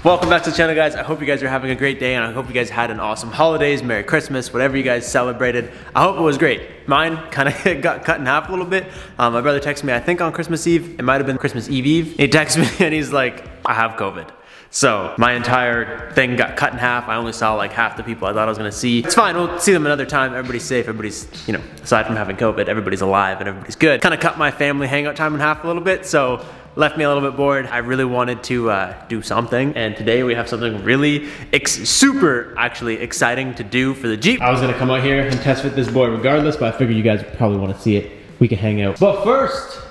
Welcome back to the channel, guys. I hope you guys are having a great day and I hope you guys had an awesome holidays, Merry Christmas, whatever you guys celebrated. I hope it was great. Mine kind of got cut in half a little bit. My brother texted me, I think on Christmas Eve, it might have been Christmas Eve. He texted me and he's like, I have COVID. So my entire thing got cut in half. I only saw like half the people I thought I was gonna see. It's fine, we'll see them another time. Everybody's safe, everybody's, you know, aside from having COVID, everybody's alive and everybody's good. Kind of cut my family hangout time in half a little bit, so left me a little bit bored. I really wanted to do something, and today we have something really super actually exciting to do for the Jeep. I was gonna come out here and test fit this boy regardless, but I figured you guys probably want to see it. We can hang out. But first,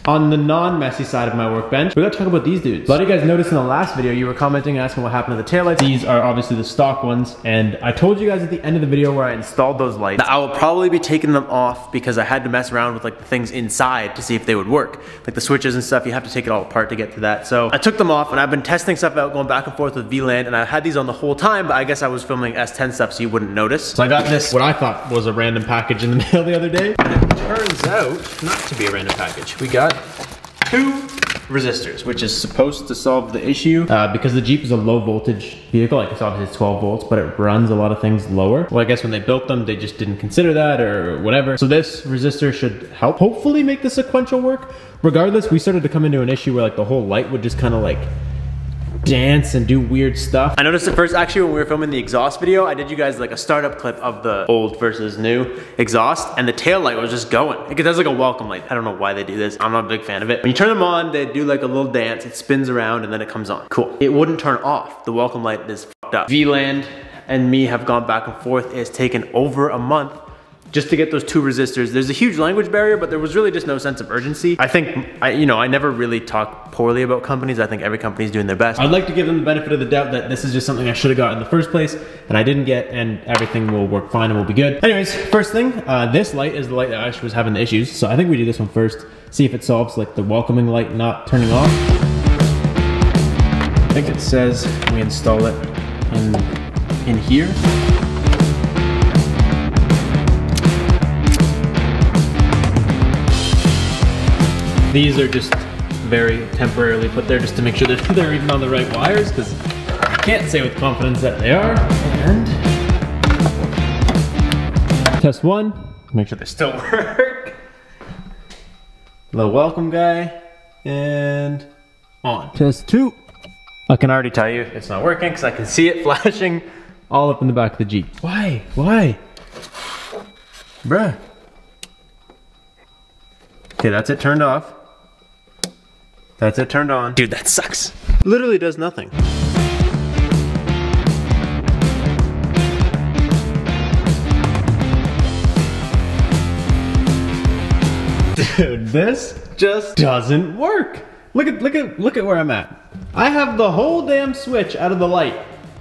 on the non-messy side of my workbench, we gotta talk about these dudes. A lot of you guys noticed in the last video, you were commenting and asking what happened to the taillights. These are obviously the stock ones, and I told you guys at the end of the video where I installed those lights that I will probably be taking them off because I had to mess around with like the things inside to see if they would work. Like the switches and stuff, you have to take it all apart to get to that. So I took them off and I've been testing stuff out, going back and forth with VLAN, and I had these on the whole time, but I guess I was filming S10 stuff so you wouldn't notice. So I got this, what I thought was a random package in the mail the other day, and it turns out not to be a random package. We got 2 resistors, which is supposed to solve the issue because the Jeep is a low voltage vehicle. Like it's obviously 12 volts, but it runs a lot of things lower. Well, I guess when they built them, they just didn't consider that or whatever. So this resistor should help hopefully make the sequential work. Regardless, we started to come into an issue where like the whole light would just kind of like dance and do weird stuff. I noticed at first, actually, when we were filming the exhaust video, I did you guys like a startup clip of the old versus new exhaust, and the tail light was just going. It does like a welcome light. I don't know why they do this. I'm not a big fan of it. When you turn them on, they do like a little dance. It spins around and then it comes on. Cool. It wouldn't turn off. The welcome light is fucked up. VLAN and me have gone back and forth. It's taken over a month just to get those 2 resistors. There's a huge language barrier, but there was really just no sense of urgency. I think, I never really talk poorly about companies. I think every company's doing their best. I'd like to give them the benefit of the doubt that this is just something I should have got in the first place, and I didn't get, and everything will work fine and will be good. Anyways, first thing, this light is the light that actually was having the issues, so I think we do this one first, see if it solves like the welcoming light not turning off. I think it says we install it in here. These are just very temporarily put there just to make sure that they're even on the right wires, because I can't say with confidence that they are. And test 1, make sure they still work. Little welcome guy, and on. Test 2. I can already tell you it's not working because I can see it flashing all up in the back of the Jeep. Why? Why? Bruh. Okay, that's it turned off. That's it turned on. Dude, that sucks. Literally does nothing. Dude, this just doesn't work. Look at where I'm at. I have the whole damn switch out of the light,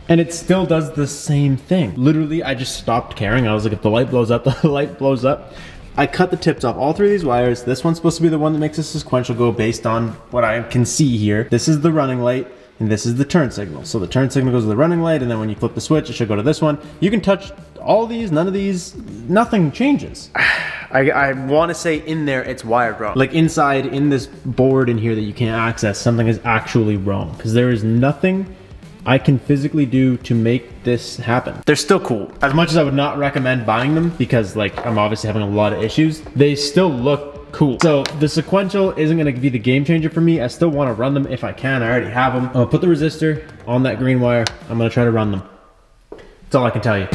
and it still does the same thing. Literally, I just stopped caring. I was like, if the light blows up, the light blows up. I cut the tips off all 3 of these wires. This one's supposed to be the one that makes the sequential go based on what I can see here. This is the running light, and this is the turn signal. So the turn signal goes to the running light, and then when you flip the switch, it should go to this one. You can touch all these, none of these, nothing changes. I want to say in there it's wired wrong. Like inside, in this board in here that you can't access, something is actually wrong, because there is nothing I can physically do to make this happen. They're still cool. As much as I would not recommend buying them because like I'm obviously having a lot of issues, they still look cool. So the sequential isn't gonna be the game changer for me. I still wanna run them if I can. I already have them. I'm gonna put the resistor on that green wire. I'm gonna try to run them. That's all I can tell you.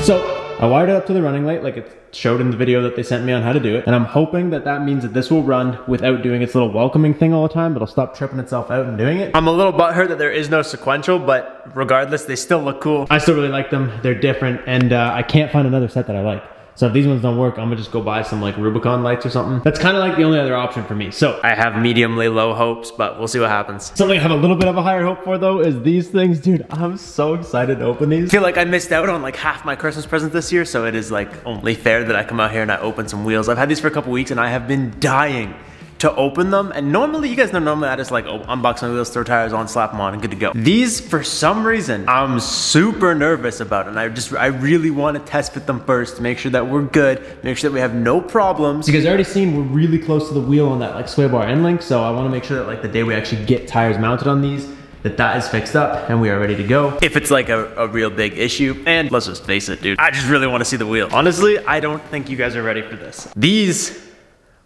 So I wired it up to the running light like it showed in the video that they sent me on how to do it. And I'm hoping that that means that this will run without doing its little welcoming thing all the time, but it'll stop tripping itself out and doing it. I'm a little butthurt that there is no sequential, but regardless, they still look cool. I still really like them. They're different, and I can't find another set that I like. So if these ones don't work, I'm gonna just go buy some like Rubicon lights or something. That's kind of like the only other option for me. So I have mediumly low hopes, but we'll see what happens. Something I have a little bit of a higher hope for though is these things. Dude, I'm so excited to open these. I feel like I missed out on like half my Christmas presents this year, so it is like only fair that I come out here and I open some wheels. I've had these for a couple weeks and I have been dying to open them, and normally, you guys know, normally I just like unbox my wheels, throw tires on, slap them on, and good to go. These, for some reason, I'm super nervous about, and I really want to test fit them first to make sure that we're good, make sure that we have no problems. You guys already seen we're really close to the wheel on that like sway bar end link, so I want to make sure that like the day we actually get tires mounted on these, that is fixed up and we are ready to go. If it's like a real big issue, and let's just face it, dude, I just really want to see the wheel. Honestly, I don't think you guys are ready for this. These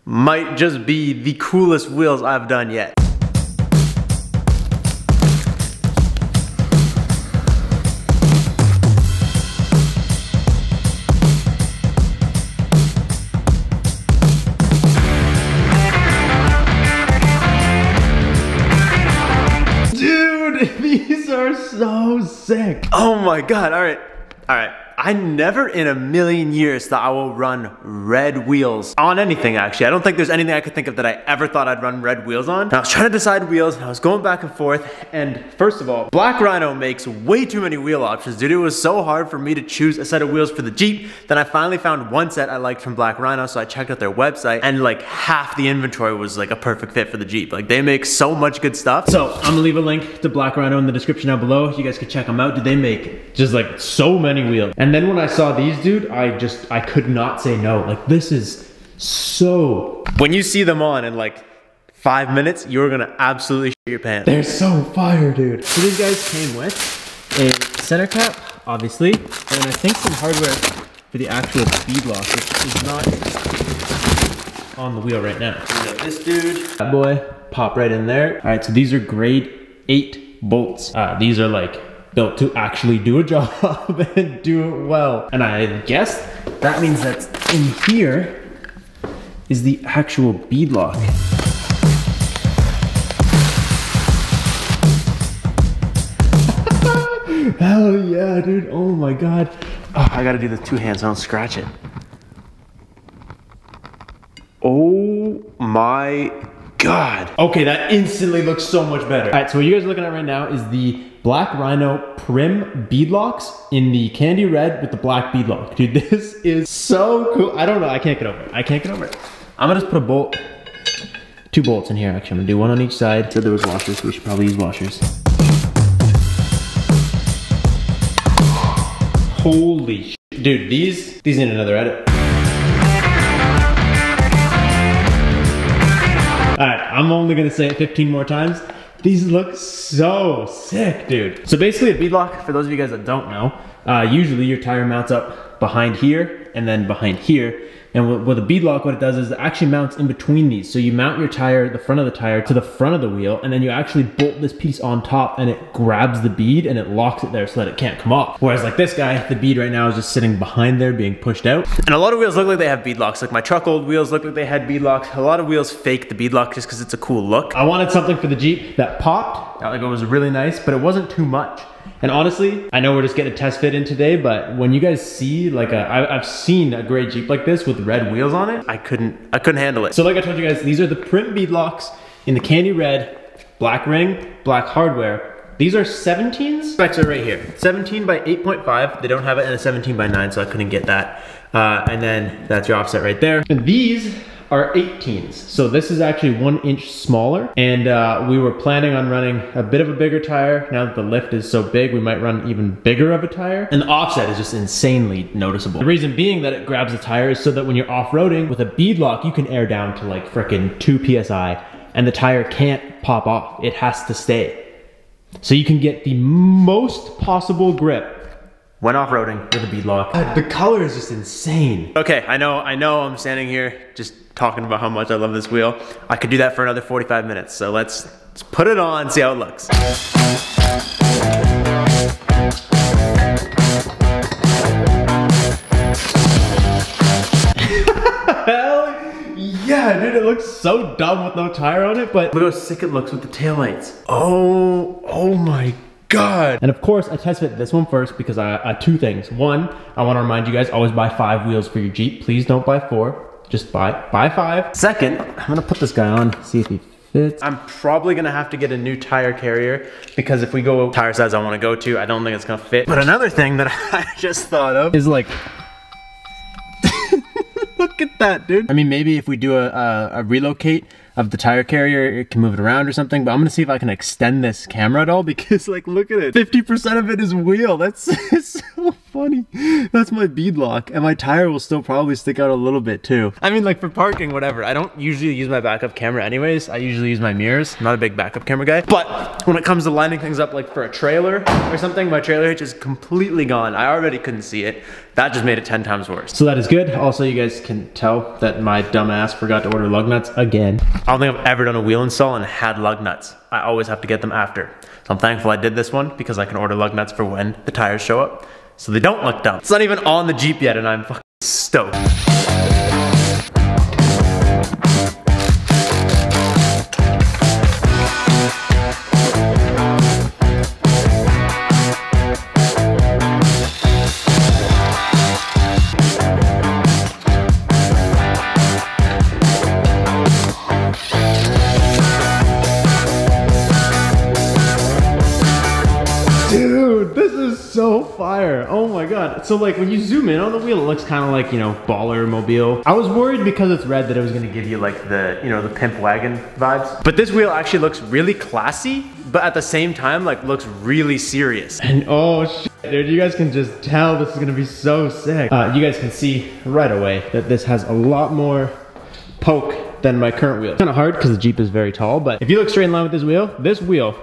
might just be the coolest wheels I've done yet. Dude, these are so sick. Oh my God, all right. I never in a million years thought I will run red wheels on anything, actually. I don't think there's anything I could think of that I ever thought I'd run red wheels on. And I was trying to decide wheels, and I was going back and forth, and first of all, Black Rhino makes way too many wheel options, dude. It was so hard for me to choose a set of wheels for the Jeep. Then I finally found one set I liked from Black Rhino, so I checked out their website, and like half the inventory was like a perfect fit for the Jeep. Like, they make so much good stuff. So I'm gonna leave a link to Black Rhino in the description down below. You guys can check them out. Dude, they make just like so many wheels. And then when I saw these, dude, I could not say no. Like, this is so... When you see them on in like 5 minutes, you're gonna absolutely shit your pants. They're so fire, dude. So these guys came with a center cap, obviously, and I think some hardware for the actual bead lock, which is not on the wheel right now. We got this dude. That boy, pop right in there. All right, so these are grade 8 bolts. These are like built to actually do a job and do it well. And I guess that means that in here is the actual bead lock. Hell yeah, dude. Oh my God. Oh, I gotta do this two hands so I don't scratch it. Oh my God. Okay, that instantly looks so much better. All right, so what you guys are looking at right now is the Black Rhino Prim bead locks in the candy red with the black bead lock. Dude, this is so cool. I don't know, I can't get over it. I can't get over it. I'm gonna just put a bolt, 2 bolts in here actually. I'm gonna do one on each side. Said there was washers, so we should probably use washers. Holy shit. Dude, these need another edit. All right, I'm only gonna say it 15 more times. These look so sick, dude. So basically a bead lock, for those of you guys that don't know, usually your tire mounts up behind here and then behind here. And with a bead lock, what it does is it actually mounts in between these. So you mount your tire, the front of the tire, to the front of the wheel, and then you actually bolt this piece on top and it grabs the bead and it locks it there so that it can't come off. Whereas like this guy, the bead right now is just sitting behind there being pushed out. And a lot of wheels look like they have bead locks. Like my truck old wheels look like they had bead locks. A lot of wheels fake the bead lock just because it's a cool look. I wanted something for the Jeep that popped. Like it was really nice, but it wasn't too much. And honestly, I know we're just getting a test fit in today, but when you guys see like I've seen a gray Jeep like this with red wheels on it, I couldn't handle it. So like I told you guys, these are the Prim bead locks in the candy red, black ring, black hardware. These are 17s. Specs are right here. 17 by 8.5. They don't have it in a 17 by 9, so I couldn't get that. And then that's your offset right there. And these are 18s. So this is actually 1 inch smaller. And we were planning on running a bit of a bigger tire. Now that the lift is so big, we might run even bigger of a tire. And the offset is just insanely noticeable. The reason being that it grabs the tire is so that when you're off-roading with a bead lock, you can air down to like frickin' 2 PSI and the tire can't pop off. It has to stay. So you can get the most possible grip when off-roading with a bead lock. The color is just insane. Okay, I know I'm standing here just talking about how much I love this wheel. I could do that for another 45 minutes, so let's put it on, see how it looks. Hell yeah, dude, it looks so dumb with no tire on it, but look how sick it looks with the taillights. Oh my God. And of course, I test fit this one first because I two things. One, I want to remind you guys, always buy 5 wheels for your Jeep. Please don't buy 4. Just buy 5. Second, I'm gonna put this guy on, see if he fits. I'm probably gonna have to get a new tire carrier because if we go tire size I wanna go to, I don't think it's gonna fit. But another thing that I just thought of is like, look at that, dude. I mean, maybe if we do a relocate of the tire carrier, it can move it around or something, but I'm gonna see if I can extend this camera at all because like, look at it. 50% of it is wheel. That's so funny. That's my bead lock and my tire will still probably stick out a little bit too. I mean, like for parking, whatever. I don't usually use my backup camera anyways. I usually use my mirrors. I'm not a big backup camera guy, but when it comes to lining things up like for a trailer or something, my trailer hitch is completely gone. I already couldn't see it. That just made it 10 times worse. So that is good. Also, you guys can tell that my dumb ass forgot to order lug nuts again. I don't think I've ever done a wheel install and had lug nuts. I always have to get them after. So I'm thankful I did this one because I can order lug nuts for when the tires show up so they don't look dumb. It's not even on the Jeep yet and I'm fucking stoked. Dude, this is so fire. Oh my God. So like when you zoom in on the wheel, it looks kind of like, you know, baller mobile. I was worried because it's red that it was gonna give you like the, you know, the pimp wagon vibes. But this wheel actually looks really classy, but at the same time, like looks really serious. And oh shit, dude, you guys can just tell this is gonna be so sick. You guys can see right away that this has a lot more poke than my current wheel. It's kind of hard because the Jeep is very tall, but if you look straight in line with this wheel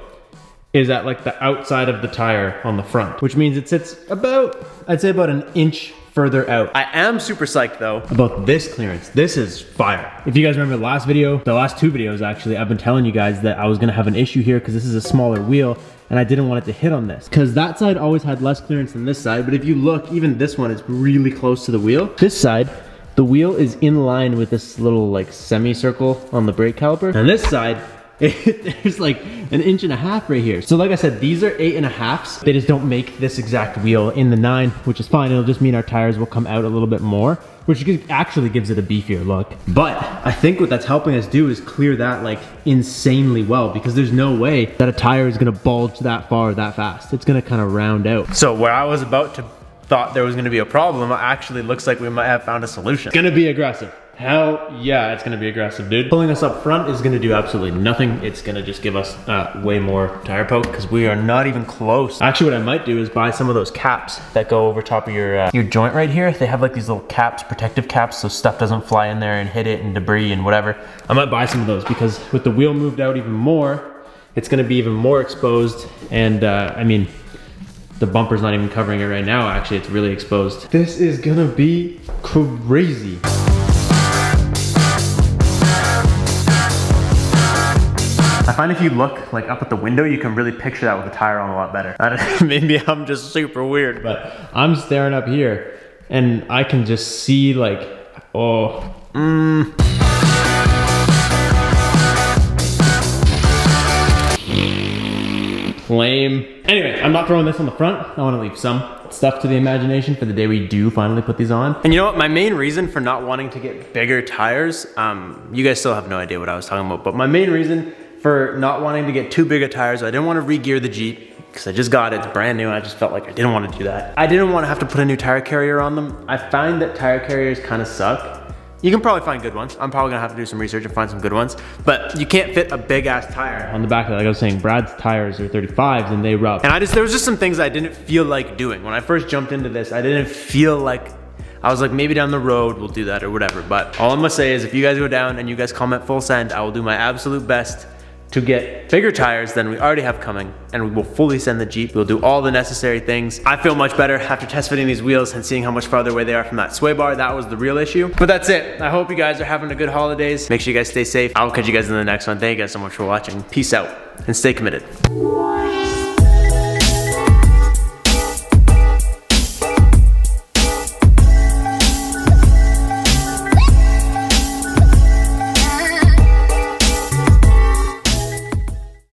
is at like the outside of the tire on the front, which means it sits about, I'd say about an inch further out. I am super psyched though about this clearance. This is fire. If you guys remember the last video, the last 2 videos actually, I've been telling you guys that I was gonna have an issue here because this is a smaller wheel and I didn't want it to hit on this because that side always had less clearance than this side. But if you look, even this one is really close to the wheel. This side, the wheel is in line with this little like semicircle on the brake caliper. And this side, there's like an 1.5 inches right here. So like I said, these are 8.5s. They just don't make this exact wheel in the 9, which is fine. It'll just mean our tires will come out a little bit more, which actually gives it a beefier look. But I think what that's helping us do is clear that like insanely well because there's no way that a tire is gonna bulge that far that fast. It's gonna kind of round out. So where I was about to thought there was gonna be a problem, it actually looks like we might have found a solution. It's gonna be aggressive. Hell yeah, it's gonna be aggressive, dude. Pulling us up front is gonna do absolutely nothing. It's gonna just give us way more tire poke because we are not even close. Actually, what I might do is buy some of those caps that go over top of your joint right here. They have like these little caps, protective caps, so stuff doesn't fly in there and hit it and debris and whatever. I might buy some of those because with the wheel moved out even more, it's gonna be even more exposed. And I mean, the bumper's not even covering it right now. Actually, it's really exposed. This is gonna be crazy. I find if you look like up at the window, you can really picture that with the tire on a lot better. Maybe I'm just super weird, but I'm staring up here and I can just see like, oh, lame. Anyway, I'm not throwing this on the front. I want to leave some stuff to the imagination for the day we do finally put these on. And you know what? My main reason for not wanting to get bigger tires, you guys still have no idea what I was talking about, but my main reason for not wanting to get too big of tires, I didn't want to re-gear the Jeep because I just got it, it's brand new, and I just felt like I didn't want to do that. I didn't want to have to put a new tire carrier on them. I find that tire carriers kind of suck. You can probably find good ones. I'm probably gonna have to do some research and find some good ones, but you can't fit a big ass tire on the back of it. Like I was saying, Brad's tires are 35s and they rub. And there was just some things I didn't feel like doing. When I first jumped into this, I didn't feel like, I was like, maybe down the road we'll do that or whatever. But all I'm gonna say is if you guys go down and you guys comment full send, I will do my absolute best to get bigger tires than we already have coming, and we will fully send the Jeep. We'll do all the necessary things. I feel much better after test fitting these wheels and seeing how much farther away they are from that sway bar. That was the real issue. But that's it. I hope you guys are having a good holidays. Make sure you guys stay safe. I'll catch you guys in the next one. Thank you guys so much for watching. Peace out and stay committed.